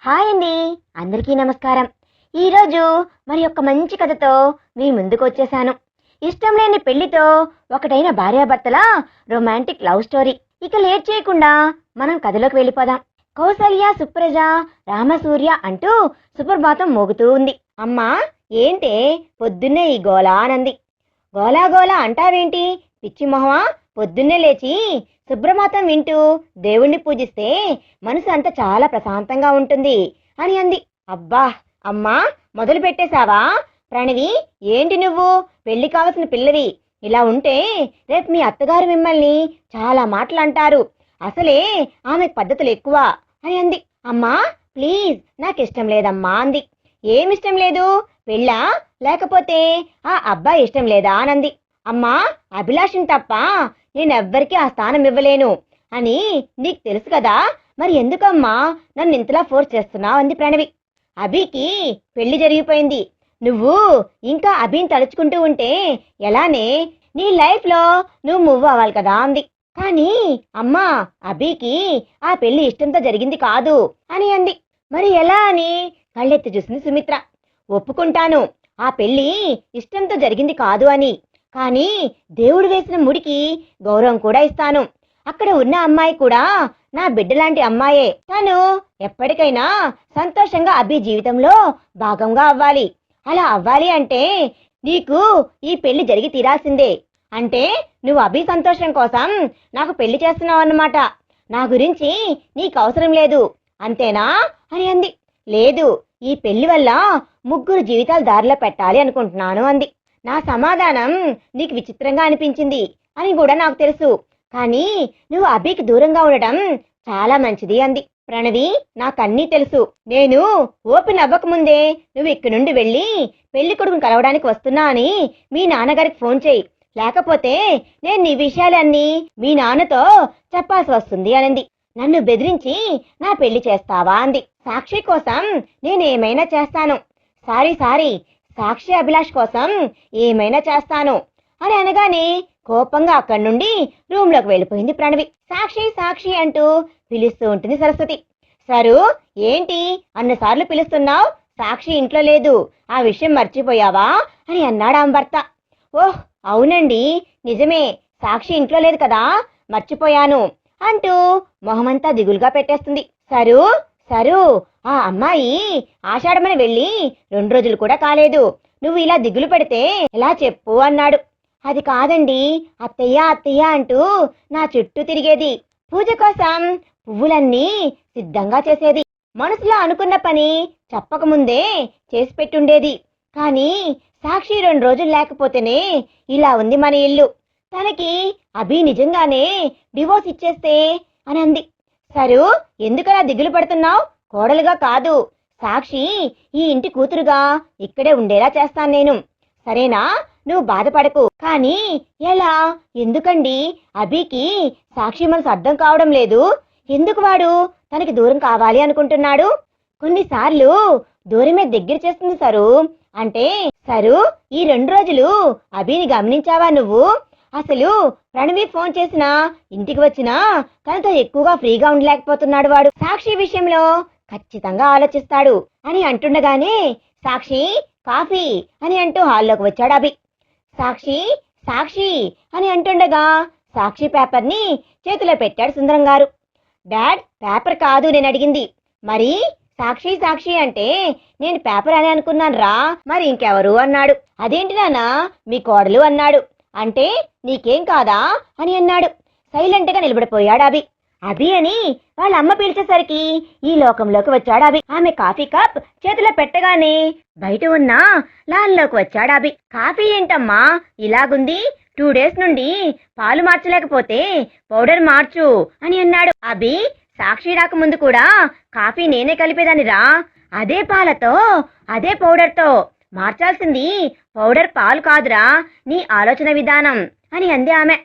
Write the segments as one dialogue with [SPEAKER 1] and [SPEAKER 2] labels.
[SPEAKER 1] Hi అండి, అందరికీ నమస్కారం. ఈరోజు మరి ఒక మంచి కథతో మీ ముందుకు వచ్చేసాను. ఇష్టం లేని పెళ్లితో ఒకటైన భార్యాభర్తల రొమాంటిక్ లవ్ స్టోరీ. ఇక లేట్ చేయకుండా మనం కథలోకి వెళ్ళిపోదాం. కౌసల్య, సుప్రజ, రామసూర్య అంటూ సుప్రభాతం మోగుతూ ఉంది. అమ్మా, ఏంటే పొద్దున్నే ఈ గోలా అనంది. గోలా గోలా అంటావేంటి పిచ్చి మొహమా? పొద్దున్నే లేచి సుప్రభాతం వింటూ దేవుణ్ణి పూజిస్తే మనసు అంతా చాలా ప్రశాంతంగా ఉంటుంది అని అంది. అబ్బా అమ్మా, మొదలు పెట్టేశావా? ప్రణవి, ఏంటి నువ్వు? పెళ్లి కావలసిన పిల్లవి. ఇలా ఉంటే రేపు మీ అత్తగారు మిమ్మల్ని చాలా మాటలు అంటారు. అసలే ఆమెకు పద్ధతులు ఎక్కువ అని అంది. అమ్మా ప్లీజ్, నాకు ఇష్టం లేదమ్మా అంది. ఏమిష్టం లేదు? పెళ్ళా లేకపోతే ఆ అబ్బాయి ఇష్టం లేదా అనంది. అమ్మా, అభిలాషిని తప్ప నేనెవ్వరికీ ఆ స్థానం ఇవ్వలేను అని నీకు తెలుసు కదా, మరి ఎందుకమ్మా నన్ను ఇంతలా ఫోర్స్ చేస్తున్నావు అంది ప్రణవి. అభికి పెళ్లి జరిగిపోయింది. నువ్వు ఇంకా అభిని తలుచుకుంటూ ఉంటే ఎలానే? నీ లైఫ్లో నువ్వు మూవ్ అవ్వాలి కదా అంది. కానీ అమ్మా, అభికి ఆ పెళ్లి ఇష్టంతో జరిగింది కాదు అని అంది. మరి ఎలా అని కళ్ళెత్తి చూసింది సుమిత్ర. ఒప్పుకుంటాను, ఆ పెళ్లి ఇష్టంతో జరిగింది కాదు అని. కానీ దేవుడు వేసిన ముడికి గౌరవం కూడా ఇస్తాను. అక్కడ ఉన్న అమ్మాయి కూడా నా బిడ్డలాంటి అమ్మాయే. తను ఎప్పటికైనా సంతోషంగా అభి జీవితంలో భాగంగా అవ్వాలి. అలా అవ్వాలి అంటే నీకు ఈ పెళ్లి జరిగి తీరాల్సిందే. అంటే నువ్వు అభి సంతోషం కోసం నాకు పెళ్లి చేస్తున్నావు అన్నమాట. నా గురించి నీకు అవసరం లేదు, అంతేనా అని అంది. లేదు, ఈ పెళ్లి వల్ల ముగ్గురు జీవితాలు దారిలో పెట్టాలి అనుకుంటున్నాను అంది. నా సమాధానం నీకు విచిత్రంగా అనిపించింది అని కూడా నాకు తెలుసు. కానీ నువ్వు అభికి దూరంగా ఉండటం చాలా మంచిది అంది. ప్రణవి, నాకన్నీ తెలుసు. నేను ఓపెన్ అవ్వకముందే నువ్వు ఇక్కడి నుండి వెళ్ళి పెళ్లి కొడుకుని కలవడానికి వస్తున్నా అని మీ నాన్నగారికి ఫోన్ చేయి. లేకపోతే నేను నీ విషయాలన్నీ మీ నాన్నతో చెప్పాల్సి వస్తుంది అనింది. నన్ను బెదిరించి నా పెళ్లి చేస్తావా అంది. సాక్షి కోసం నేనేమైనా చేస్తాను. సారీ, సాక్షి అభిలాష్ కోసం ఏమైనా చేస్తాను అని అనగానే కోపంగా అక్కడి నుండి రూమ్లోకి వెళ్ళిపోయింది ప్రణవి. సాక్షి అంటూ పిలుస్తూ ఉంటుంది సరస్వతి. సరు, ఏంటి అన్నసార్లు పిలుస్తున్నావు? సాక్షి ఇంట్లో లేదు, ఆ విషయం మర్చిపోయావా అని అన్నాడు ఆమె భర్త. ఓహ్ అవునండి, నిజమే, సాక్షి ఇంట్లో లేదు కదా, మర్చిపోయాను అంటూ మొహమంతా దిగులుగా పెట్టేస్తుంది. సరు, ఆ అమ్మాయి ఆషాఢమని వెళ్ళి 2 రోజులు కూడా కాలేదు. నువ్వు ఇలా దిగులు పెడితే ఎలా చెప్పు అన్నాడు. అది కాదండి, అత్తయ్య అంటూ నా చుట్టూ తిరిగేది. పూజ కోసం పువ్వులన్నీ సిద్ధంగా చేసేది. మనసులో అనుకున్న పని చెప్పకముందే చేసి పెట్టుండేది. కానీ సాక్షి 2 రోజులు లేకపోతేనే ఇలా ఉంది మన ఇల్లు. తనకి అభి నిజంగానే డివోర్స్ ఇచ్చేస్తే అని అంది. సరు, ఎందుకలా దిగులు పడుతున్నావు? కోడలుగా కాదు, సాక్షి ఈ ఇంటి కూతురుగా ఇక్కడే ఉండేలా చేస్తాను నేను, సరేనా? నువ్వు బాధపడకు. కానీ ఎలా? ఎందుకండి? అభికి సాక్షి మనసు అర్థం కావడం లేదు. ఎందుకు వాడు తనకి దూరం కావాలి అనుకుంటున్నాడు? కొన్నిసార్లు దూరమే దగ్గర చేస్తుంది సరు. అంటే సరు, ఈ 2 రోజులు అభిని గమనించావా నువ్వు? అసలు ప్రణవి ఫోన్ చేసినా ఇంటికి వచ్చినా తనతో ఎక్కువగా ఫ్రీగా ఉండలేకపోతున్నాడు వాడు. సాక్షి విషయంలో ఖచ్చితంగా ఆలోచిస్తాడు అని అంటుండగానే సాక్షి కాఫీ అని అంటూ హాల్లోకి వచ్చాడు అభి. సాక్షి అని అంటుండగా సాక్షి పేపర్ని చేతిలో పెట్టాడు సుందరం గారు. డాడ్, పేపర్ కాదు నేను అడిగింది. మరి సాక్షి అంటే నేను పేపర్ అని అనుకున్నాను రా, మరి ఇంకెవరు అన్నాడు. అదేంటి నాన్న, మీ కోడలు అన్నాడు. అంటే నీకేం కాదా అని అన్నాడు. సైలెంట్ గా నిలబడిపోయాడు అభి అని వాళ్ళ అమ్మ పిలిచేసరికి ఈ లోకంలోకి వచ్చాడు అభి. ఆమె కాఫీ కప్ చేతిలో పెట్టగానే బయట ఉన్న లాన్లోకి వచ్చాడు అభి. కాఫీ ఏంటమ్మా ఇలాగుంది? 2 డేస్ నుండి పాలు మార్చలేకపోతే పౌడర్ మార్చు అని అన్నాడు అభి. సాక్షి రాకముందు కూడా కాఫీ నేనే కలిపేదాన్ని రా, అదే పాలతో అదే పౌడర్తో. మార్చాల్సింది పౌడర్ పాలు కాదురా, నీ ఆలోచన విధానం అని అంది ఆమె.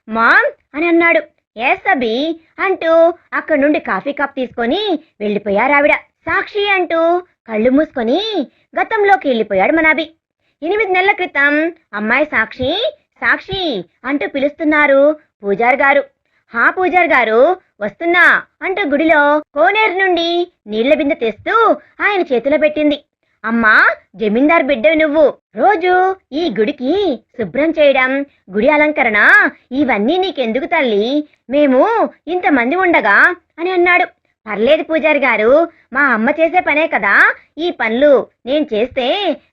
[SPEAKER 1] మామ్ అని అన్నాడు. ఎస్ అభి అంటూ అక్కడి నుండి కాఫీ కప్ తీసుకొని వెళ్ళిపోయారావిడ. సాక్షి అంటూ కళ్ళు మూసుకొని గతంలోకి వెళ్ళిపోయాడు మన అభి. 8 నెలల క్రితం అమ్మాయి సాక్షి అంటూ పిలుస్తున్నారు పూజారి గారు. హా పూజారి గారు, వస్తున్నా అంటూ గుడిలో కోనేరు నుండి నీళ్ల బిందె తెస్తూ ఆయన చేతిలో పెట్టింది. అమ్మా, జమీందార్ బిడ్డవి నువ్వు. రోజు ఈ గుడికి శుభ్రం చేయడం, గుడి అలంకరణ ఇవన్నీ నీకెందుకు తల్లి? మేము ఇంతమంది ఉండగా అని అన్నాడు. పర్లేదు పూజారి గారు, మా అమ్మ చేసే పనే కదా ఈ పనులు. నేను చేస్తే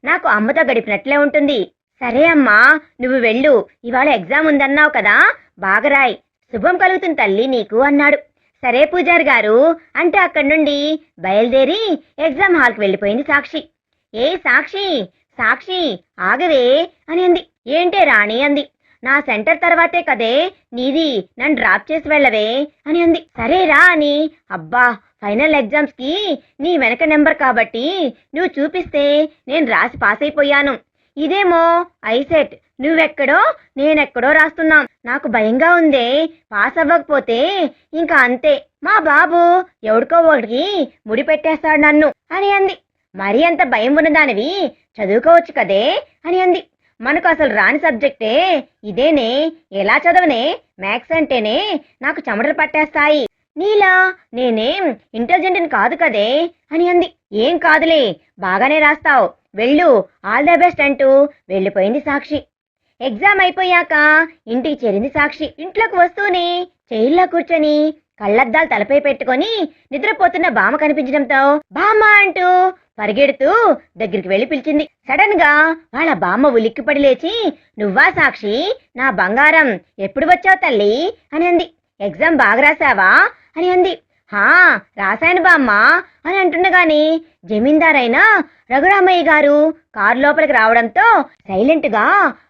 [SPEAKER 1] నాకు అమ్మతో గడిపినట్లే ఉంటుంది. సరే అమ్మా, నువ్వు వెళ్ళు. ఇవాళ ఎగ్జామ్ ఉందన్నావు కదా, బాగా రాయ్, శుభం కలుగుతుంది తల్లి నీకు అన్నాడు. సరే పూజారి గారు అంటే అక్కడి నుండి బయలుదేరి ఎగ్జామ్ హాల్కి వెళ్ళిపోయింది సాక్షి. ఏ సాక్షి, సాక్షి ఆగవే అని అంది. ఏంటే రాణి అంది. నా సెంటర్ తర్వాతే కదే నీది, నన్ను డ్రాప్ చేసి వెళ్ళవే అని అంది. సరేరా అని. అబ్బా, ఫైనల్ ఎగ్జామ్స్ కి నీ వెనక నెంబర్ కాబట్టి నువ్వు చూపిస్తే నేను రాసి పాస్ అయిపోయాను. ఇదేమో ఐసెట్, నువ్వెక్కడో నేనెక్కడో రాస్తున్నాం. నాకు భయంగా ఉందే, పాస్ అవ్వకపోతే ఇంకా అంతే, మా బాబు ఎవడికో ఒకటికి ముడి పెట్టేస్తాడు నన్ను అని అంది. మరీ అంత భయం ఉన్నదానివి చదువుకోవచ్చు కదే అని అంది. మనకు అసలు రాని సబ్జెక్టే ఇదేనే, ఎలా చదవనే? మ్యాథ్స్ అంటేనే నాకు చెమటలు పట్టేస్తాయి. నీలా నేనేం ఇంటెలిజెంట్ని కాదు కదే అని అంది. ఏం కాదులే, బాగానే రాస్తావు, వెళ్ళు, ఆల్ ద బెస్ట్ అంటూ వెళ్ళిపోయింది సాక్షి. ఎగ్జామ్ అయిపోయాక ఇంటికి చేరింది సాక్షి. ఇంట్లోకి వస్తూనే చైర్లో కూర్చొని కళ్ళద్దాలు తలపై పెట్టుకొని నిద్రపోతున్న బామ్మ కనిపించడంతో బామ్మ అంటూ పరిగెడుతూ దగ్గరికి వెళ్లి పిలిచింది. సడన్ గా వాళ్ళ బామ్మ ఉలిక్కిపడి లేచి, నువ్వా సాక్షి, నా బంగారం, ఎప్పుడు వచ్చావు తల్లి అని అంది. ఎగ్జామ్ బాగా రాసావా అని అంది. హా, రాశాను బామ్మ అని అంటుండగాని జమీందారైన రఘురామయ్య గారు కారు లోపలికి రావడంతో సైలెంట్ గా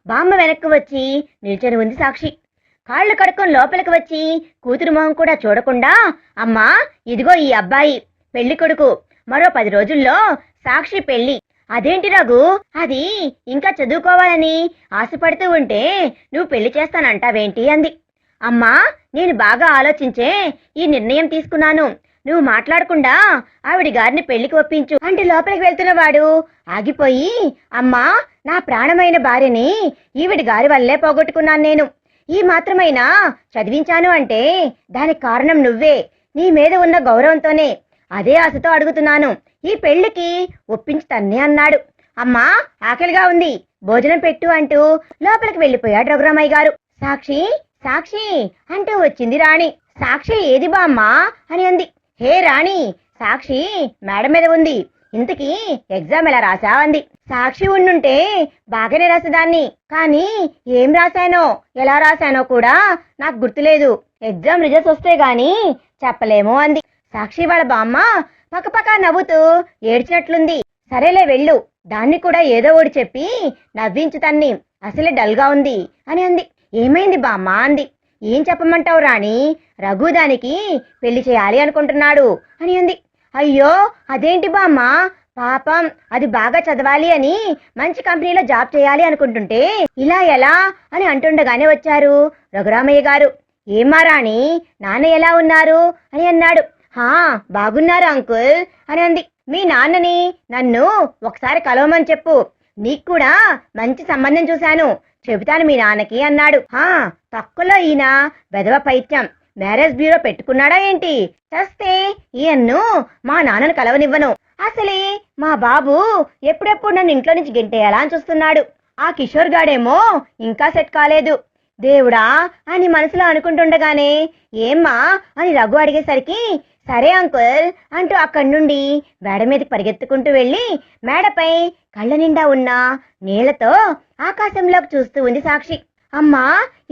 [SPEAKER 1] బామ్మ వెనక్కి వచ్చి నిల్చొని ఉంది సాక్షి. కాళ్ళు కడుక్కొని లోపలికి వచ్చి కూతురు మొహం కూడా చూడకుండా, అమ్మా, ఇదిగో ఈ అబ్బాయి, పెళ్లి కొడుకు, మరో 10 రోజుల్లో సాక్షి పెళ్లి. అదేంటి రఘు, అది ఇంకా చదువుకోవాలని ఆశపడుతూ ఉంటే నువ్వు పెళ్లి చేస్తానంటావేంటి అంది. అమ్మా, నేను బాగా ఆలోచించే ఈ నిర్ణయం తీసుకున్నాను. నువ్వు మాట్లాడకుండా ఆవిడ గారిని పెళ్లికి ఒప్పించు అంటే లోపలికి వెళ్తున్నవాడు ఆగిపోయి, అమ్మా, నా ప్రాణమైన భార్యని ఈవిడ గారి వల్లే పోగొట్టుకున్నాను నేను. ఈ మాత్రమైనా చదివించాను అంటే దానికి కారణం నువ్వే, నీ మీద ఉన్న గౌరవంతోనే. అదే ఆశతో అడుగుతున్నాను, ఈ పెళ్లికి ఒప్పించుతానే అన్నాడు. అమ్మా, ఆకలిగా ఉంది, భోజనం పెట్టు అంటూ లోపలికి వెళ్ళిపోయాడు రఘురామయ్య గారు. సాక్షి, సాక్షి అంటూ వచ్చింది రాణి. సాక్షి ఏది బామ్మా అని అంది. హే రాణి, సాక్షి మేడ మీద ఉంది, ఇంతకీ ఎగ్జామ్ ఎలా రాసావంది. సాక్షి ఉండుంటే బాగానే రాసేదాన్ని, కానీ ఏం రాశానో ఎలా రాశానో కూడా నాకు గుర్తులేదు. ఎగ్జామ్ రిజల్ట్స్ వస్తే గాని చెప్పలేమో అంది. సాక్షి వాళ్ళ బామ్మ పక్కపక్క నవ్వుతూ ఏడ్చినట్లుంది. సరేలే వెళ్ళు, దాన్ని కూడా ఏదో ఒకటి చెప్పి నవ్వించు తన్ని, అసలే డల్గా ఉంది అని అంది. ఏమైంది బామ్మ అంది. ఏం చెప్పమంటావు రాణి, రఘు దానికి పెళ్లి చేయాలి అనుకుంటున్నాడు అని అంది. అయ్యో, అదేంటి బామ్మ, పాపం, అది బాగా చదవాలి అని మంచి కంపెనీలో జాబ్ చేయాలి అనుకుంటుంటే ఇలా ఎలా అని అంటుండగానే వచ్చారు రఘురామయ్య గారు. ఏమా రాణి, నాన్న ఎలా ఉన్నారు అని అన్నాడు. హా, బాగున్నారు అంకుల్ అని అంది. మీ నాన్నని నన్ను ఒకసారి కలవమని చెప్పు, నీకు కూడా మంచి సంబంధం చూశాను, చెబుతాను మీ నాన్నకి అన్నాడు. హా, తక్కువలో ఈయన వెధవ పైత్యం, మ్యారేజ్ బ్యూరో పెట్టుకున్నాడా ఏంటి? చస్తే ఈయన్ను మా నాన్నను కలవనివ్వను. అసలే మా బాబు ఎప్పుడెప్పుడు నన్ను ఇంట్లో నుంచి గెంటేయాలా అని చూస్తున్నాడు. ఆ కిషోర్ గాడేమో ఇంకా సెట్ కాలేదు. దేవుడా అని మనసులో అనుకుంటుండగానే ఏమ్మా అని రఘు అడిగేసరికి సరే అంకుల్ అంటూ అక్కడి నుండి మేడ మీదకి పరిగెత్తుకుంటూ వెళ్ళి మేడపై కళ్ళ నిండా ఉన్న నీళ్లతో ఆకాశంలోకి చూస్తూ ఉంది సాక్షి. అమ్మా,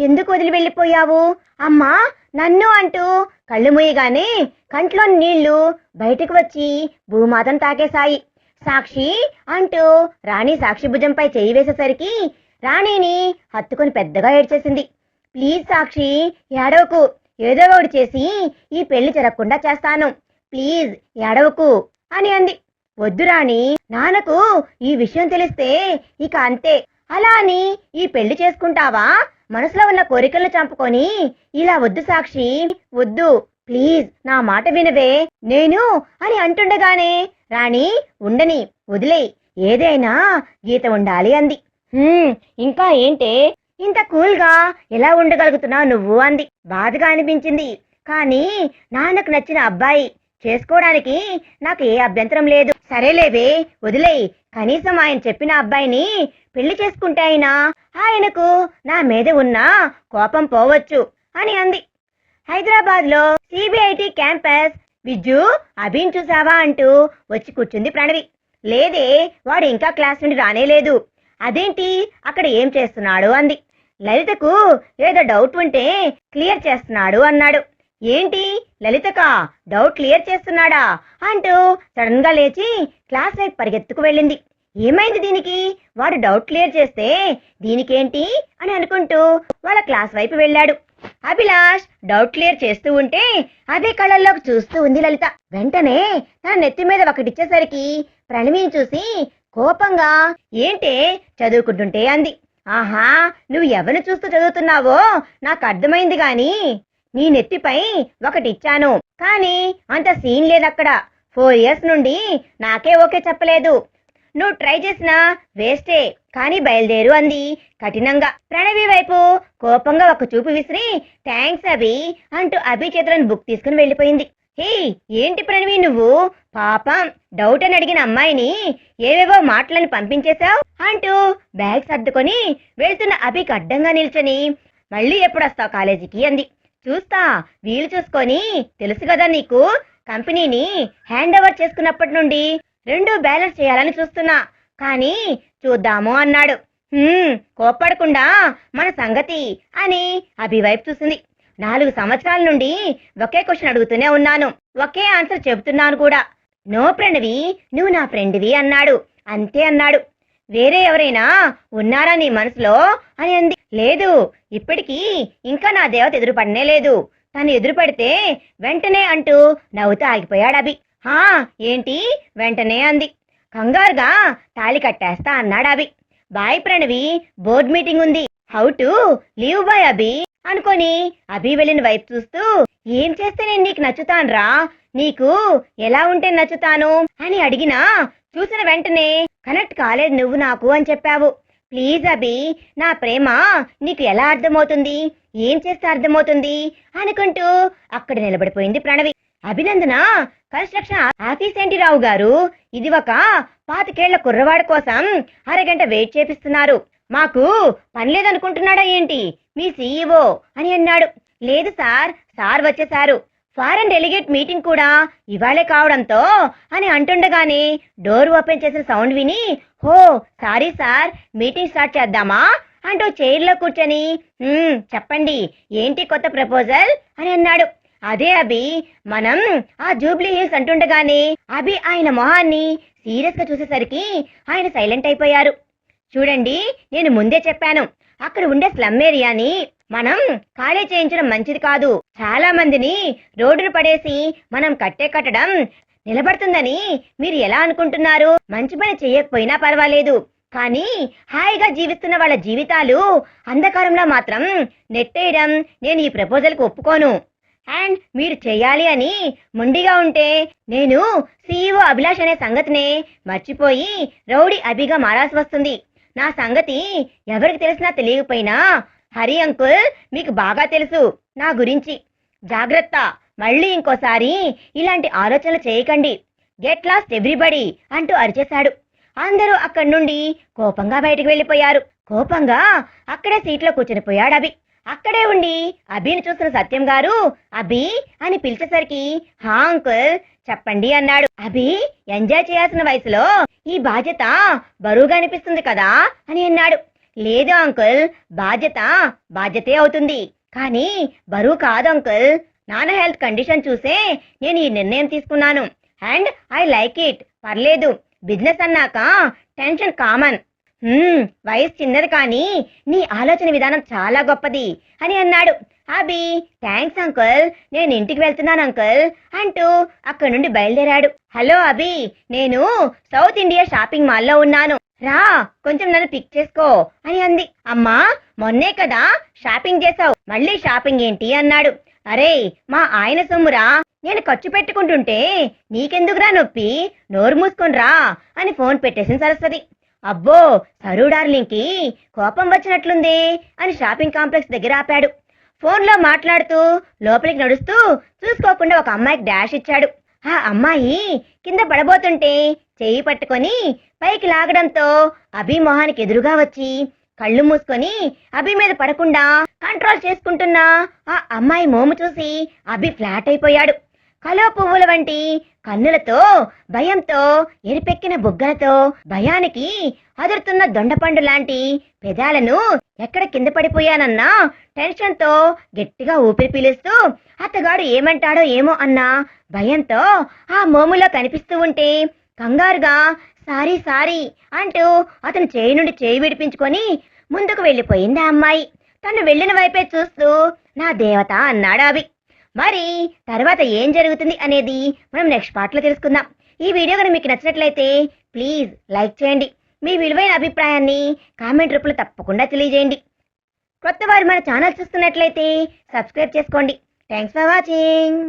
[SPEAKER 1] ఎందుకు వదిలి వెళ్ళిపోయావు అమ్మా నన్ను అంటూ కళ్ళు మూయగానే కంట్లో నీళ్లు బయటకు వచ్చి భూమాతను తాకేశాయి. సాక్షి అంటూ రాణి సాక్షి భుజంపై చేయి వేసేసరికి రాణిని హత్తుకొని పెద్దగా ఏడ్చేసింది. ప్లీజ్ సాక్షి, ఏడవకు, ఏదో ఒకటి చేసి ఈ పెళ్లి జరగకుండా చేస్తాను, ప్లీజ్ ఏడవకు అని అంది. వద్దు రాణి, నాన్నకు ఈ విషయం తెలిస్తే ఇక అంతే. అలా అని ఈ పెళ్లి చేసుకుంటావా? మనసులో ఉన్న కోరికలను చంపుకొని ఇలా వద్దు సాక్షి, వద్దు, ప్లీజ్ నా మాట వినవే నేను అని అంటుండగానే రాణి ఉండని, వదిలే, ఏదైనా గీత ఉండాలి అంది. ఇంకా ఏంటే, ఇంత కూల్గా ఎలా ఉండగలుగుతున్నావు నువ్వు అంది. బాధగా అనిపించింది. కానీ నాన్నకు నచ్చిన అబ్బాయి, చేసుకోవడానికి నాకు ఏ అభ్యంతరం లేదు. సరేలేవే, వదిలేయ్. కనీసం ఆయన చెప్పిన అబ్బాయిని పెళ్లి చేసుకుంటే అయినా ఆయనకు నా మీద ఉన్న కోపం పోవచ్చు అని అంది. హైదరాబాద్ లో సిబిఐటి క్యాంపస్. విజ్జు, అభిని చూసావా అంటూ వచ్చి కూర్చుంది ప్రణవి. లేదే, వాడు ఇంకా క్లాస్ నుండి రానేలేదు. అదేంటి, అక్కడ ఏం చేస్తున్నాడు అంది. లలితకు ఏదో డౌట్ ఉంటే క్లియర్ చేస్తున్నాడు అన్నాడు. ఏంటి, లలితకా డౌట్ క్లియర్ చేస్తున్నాడా అంటూ సడన్ గా లేచి క్లాస్ వైపు పరిగెత్తుకు వెళ్ళింది. ఏమైంది దీనికి, వాడు డౌట్ క్లియర్ చేస్తే దీనికేంటి అని అనుకుంటూ వాళ్ళ క్లాస్ వైపు వెళ్ళాడు. అభిలాష్ డౌట్ క్లియర్ చేస్తూ ఉంటే అదే కళ్ళల్లోకి చూస్తూ ఉంది లలిత. వెంటనే తన నెత్తి మీద ఒకటిచ్చేసరికి ప్రణవిని చూసి కోపంగా, ఏంటే చదువుకుంటుంటే అంది. ఆహా, నువ్వు ఎవరిని చూస్తూ చదువుతున్నావో నాకు అర్థమైంది గాని నీ నెత్తిపై ఒకటిచ్చాను, కానీ అంత సీన్ లేదక్కడ. 4 years నుండి నాకే ఓకే చెప్పలేదు. నువ్వు ట్రై చేసినా వేస్టే, కానీ బయలుదేరు అంది కఠినంగా. ప్రణవి వైపు కోపంగా ఒక చూపు విసిరి థ్యాంక్స్ అభి అంటూ అభి చేతులను బుక్ తీసుకుని వెళ్ళిపోయింది. హే, ఏంటి ప్రణవి నువ్వు, పాపం డౌట్ అని అడిగిన అమ్మాయిని ఏవేవో మాటలని పంపించేశావు అంటూ బ్యాగ్ సర్దుకొని వెళ్తున్న అభికి అడ్డంగా నిల్చొని మళ్ళీ ఎప్పుడొస్తావు కాలేజీకి అంది. చూస్తా, వీలు చూసుకొని, తెలుసు కదా నీకు, కంపెనీని హ్యాండ్ ఓవర్ చేసుకున్నప్పటి నుండి 2 బ్యాలెన్స్ చేయాలని చూస్తున్నా, కానీ చూద్దాము అన్నాడు. కోప్పడకుండా మన సంగతి అని అభి వైపు చూసింది. 4 సంవత్సరాల నుండి ఒకే క్వశ్చన్ అడుగుతూనే ఉన్నాను, ఒకే ఆన్సర్ చెబుతున్నాను కూడా. నో ప్రణవి, నువ్వు నా ఫ్రెండ్వి అన్నాడు. అంతే అన్నాడు. వేరే ఎవరైనా ఉన్నారా నీ మనసులో అని అంది. లేదు, ఇప్పటికీ ఇంకా నా దేవత ఎదురుపడనే లేదు. తను ఎదురుపడితే వెంటనే అంటూ నవ్వుతూ ఆగిపోయాడు అభి. ఏంటి వెంటనే అంది. కంగారుగా తాళి కట్టేస్తా అన్నాడు అభి. బాయ్ ప్రణవి, బోర్డ్ మీటింగ్ ఉంది, హౌ టు లీవ్ బాయ్ అభి అనుకొని అభి వెళ్ళిన వైపు చూస్తూ, ఏం చేస్తే నేను నీకు నచ్చుతాన్రా, నీకు ఎలా ఉంటే నచ్చుతాను అని అడిగినా చూసిన వెంటనే కనెక్ట్ కాలేదు నువ్వు నాకు అని చెప్పావు. ప్లీజ్ అభి, నా ప్రేమ నీకు ఎలా అర్థమవుతుంది, ఏం చేస్తే అర్థమవుతుంది అనుకుంటూ అక్కడ నిలబడిపోయింది ప్రణవి. అభినందన, కన్స్ట్రక్షన్ ఆఫీస్ ఏంటి రావు గారు, ఇది ఒక 25 ఏళ్ల కుర్రవాడి కోసం అరగంట వెయిట్ చేపిస్తున్నారు. మాకు పని లేదనుకుంటున్నాడా ఏంటి మీ సీఈఓ అని అన్నాడు. లేదు సార్, సార్ వచ్చేశారు. ఫారెన్ డెలిగేట్ మీటింగ్ కూడా ఇవాళే కావడంతో అని అంటుండగానే డోర్ ఓపెన్ చేసిన సౌండ్ విని, హో సారీ సార్, మీటింగ్ స్టార్ట్ చేద్దామా అంటూ చైర్లో కూర్చొని, చెప్పండి ఏంటి కొత్త ప్రపోజల్ అని అన్నాడు. అదే అభి, మనం ఆ జూబ్లీ హిల్స్ అంటుండగానే అభి ఆయన మొహాన్ని సీరియస్ గా చూసేసరికి ఆయన సైలెంట్ అయిపోయారు. చూడండి, నేను ముందే చెప్పాను, అక్కడ ఉండే స్లమ్ ఏరియాని మనం ఖాళీ చేయించడం మంచిది కాదు. చాలా మందిని రోడ్డును పడేసి మనం కట్టే కట్టడం నిలబడుతుందని మీరు ఎలా అనుకుంటున్నారు? మంచి పని చేయకపోయినా పర్వాలేదు, కానీ హాయిగా జీవిస్తున్న వాళ్ళ జీవితాలు అంధకారంలో మాత్రం నెట్టేయడం నేను ఈ ప్రపోజల్కి ఒప్పుకోను. అండ్ మీరు చెయ్యాలి అని మొండిగా ఉంటే నేను సీఈఓ అభిలాష్ అనే సంగతినే మర్చిపోయి రౌడీ అభిగా మారాల్సి వస్తుంది. నా సంగతి ఎవరికి తెలిసినా తెలియకపోయినా హరి అంకుల్ మీకు బాగా తెలుసు నా గురించి. జాగ్రత్త, మళ్ళీ ఇంకోసారి ఇలాంటి ఆలోచనలు చేయకండి. గెట్ లాస్ట్ ఎవ్రీబడి అంటూ అరిచేశాడు. అందరూ అక్కడి నుండి కోపంగా బయటకు వెళ్ళిపోయారు. కోపంగా అక్కడే సీట్లో కూర్చుని పోయాడు అభి. అక్కడే ఉండి అభిని చూసిన సత్యం గారు అభి అని పిలిచేసరికి, హా అంకుల్ చెప్పండి అన్నాడు. అభి, ఎంజాయ్ చేయాల్సిన వయసులో ఈ బాధ్యత బరువుగా అనిపిస్తుంది కదా అని అన్నాడు. లేదు అంకుల్, బాధ్యతే అవుతుంది, కానీ బరువు కాదు అంకుల్. నాన్న హెల్త్ కండిషన్ చూసే నేను ఈ నిర్ణయం తీసుకున్నాను. And I like it. పర్లేదు, బిజినెస్ అన్నాక టెన్షన్ కామన్. వయసు చిన్నది కానీ నీ ఆలోచన విధానం చాలా గొప్పది అని అన్నాడు. అభి, థ్యాంక్స్ అంకుల్, నేను ఇంటికి వెళ్తున్నాను అంకుల్ అంటూ అక్కడి నుండి బయలుదేరాడు. హలో అభి, నేను సౌత్ ఇండియా షాపింగ్ మాల్లో ఉన్నాను, రా కొంచెం నన్ను పిక్ చేసుకో అని అంది. అమ్మా, మొన్నే కదా షాపింగ్ చేసావు, మళ్ళీ షాపింగ్ ఏంటి అన్నాడు. అరే, మా ఆయన సొమ్మురా, నేను ఖర్చు పెట్టుకుంటుంటే నీకెందుకురా నొప్పి, నోరు మూసుకొని రా అని ఫోన్ పెట్టేసింది సరస్వతి. అబ్బో సరు డార్లింగ్కి కోపం వచ్చినట్లుంది అని షాపింగ్ కాంప్లెక్స్ దగ్గర ఆపాడు. ఫోన్లో మాట్లాడుతూ లోపలికి నడుస్తూ చూసుకోకుండా ఒక అమ్మాయికి డాష్ ఇచ్చాడు. ఆ అమ్మాయి కింద పడబోతుంటే చెయ్యి పట్టుకొని పైకి లాగడంతో అభి మొహానికి ఎదురుగా వచ్చి కళ్ళు మూసుకొని అభి మీద పడకుండా కంట్రోల్ చేసుకుంటున్న ఆ అమ్మాయి మోము చూసి అభి ఫ్లాట్ అయిపోయాడు. కలువ పువ్వుల వంటి కన్నులతో, భయంతో ఎరిపెక్కిన బుగ్గలతో, భయానికి అదురుతున్న దొండపండు లాంటి పెదాలను ఎక్కడ కింద పడిపోయానన్న టెన్షన్తో గట్టిగా ఊపిరి పీలుస్తూ అత్తగాడు ఏమంటాడో ఏమో అన్న భయంతో ఆ మోములో కనిపిస్తూ ఉంటే కంగారుగా సారీ సారీ అంటూ అతను చేయి నుండి చేయి విడిపించుకొని ముందుకు వెళ్ళిపోయింది ఆ అమ్మాయి. తను వెళ్ళిన వైపే చూస్తూ నా దేవత అన్నాడు అభి. మరి తర్వాత ఏం జరుగుతుంది అనేది మనం నెక్స్ట్ పార్ట్లో తెలుసుకుందాం. ఈ వీడియో కనుక మీకు నచ్చినట్లయితే ప్లీజ్ లైక్ చేయండి. మీ విలువైన అభిప్రాయాన్ని కామెంట్ రూపంలో తప్పకుండా తెలియజేయండి. కొత్త వారు మన ఛానల్ చూస్తున్నట్లయితే సబ్స్క్రైబ్ చేసుకోండి. Thanks for watching.